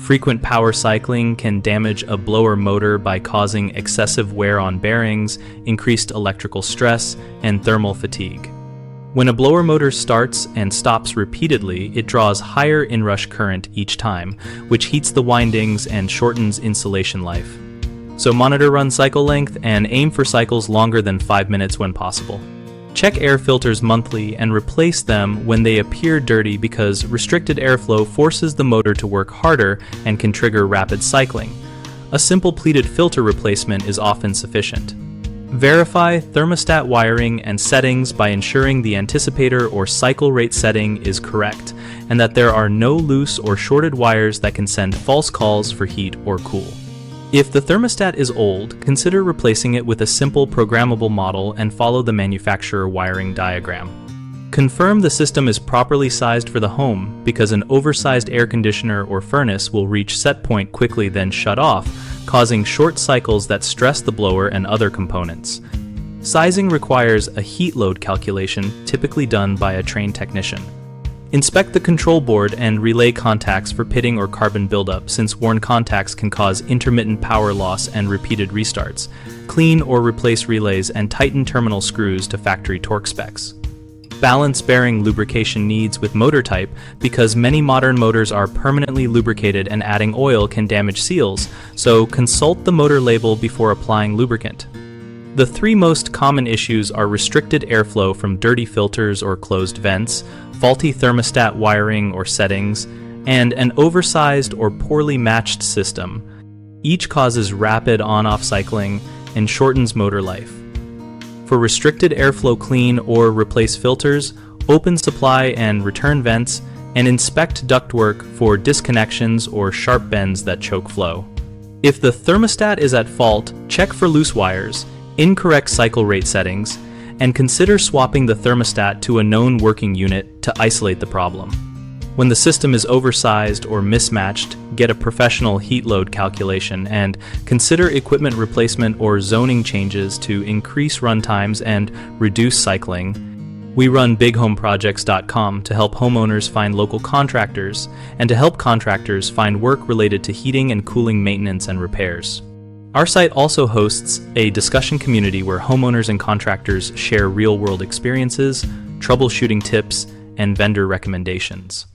Frequent power cycling can damage a blower motor by causing excessive wear on bearings, increased electrical stress, and thermal fatigue. When a blower motor starts and stops repeatedly, it draws higher inrush current each time, which heats the windings and shortens insulation life. So monitor run cycle length and aim for cycles longer than 5 minutes when possible. Check air filters monthly and replace them when they appear dirty because restricted airflow forces the motor to work harder and can trigger rapid cycling. A simple pleated filter replacement is often sufficient. Verify thermostat wiring and settings by ensuring the anticipator or cycle rate setting is correct and that there are no loose or shorted wires that can send false calls for heat or cool. If the thermostat is old, consider replacing it with a simple programmable model and follow the manufacturer wiring diagram. Confirm the system is properly sized for the home because an oversized air conditioner or furnace will reach set point quickly then shut off, causing short cycles that stress the blower and other components. Sizing requires a heat load calculation typically done by a trained technician. Inspect the control board and relay contacts for pitting or carbon buildup since worn contacts can cause intermittent power loss and repeated restarts. Clean or replace relays and tighten terminal screws to factory torque specs. Balance bearing lubrication needs with motor type because many modern motors are permanently lubricated and adding oil can damage seals, so consult the motor label before applying lubricant. The three most common issues are restricted airflow from dirty filters or closed vents, faulty thermostat wiring or settings, and an oversized or poorly matched system. Each causes rapid on-off cycling and shortens motor life. For restricted airflow, clean or replace filters, open supply and return vents, and inspect ductwork for disconnections or sharp bends that choke flow. If the thermostat is at fault, check for loose wires, incorrect cycle rate settings, and consider swapping the thermostat to a known working unit to isolate the problem. When the system is oversized or mismatched, get a professional heat load calculation and consider equipment replacement or zoning changes to increase run times and reduce cycling. We run bighomeprojects.com to help homeowners find local contractors and to help contractors find work related to heating and cooling maintenance and repairs. Our site also hosts a discussion community where homeowners and contractors share real-world experiences, troubleshooting tips, and vendor recommendations.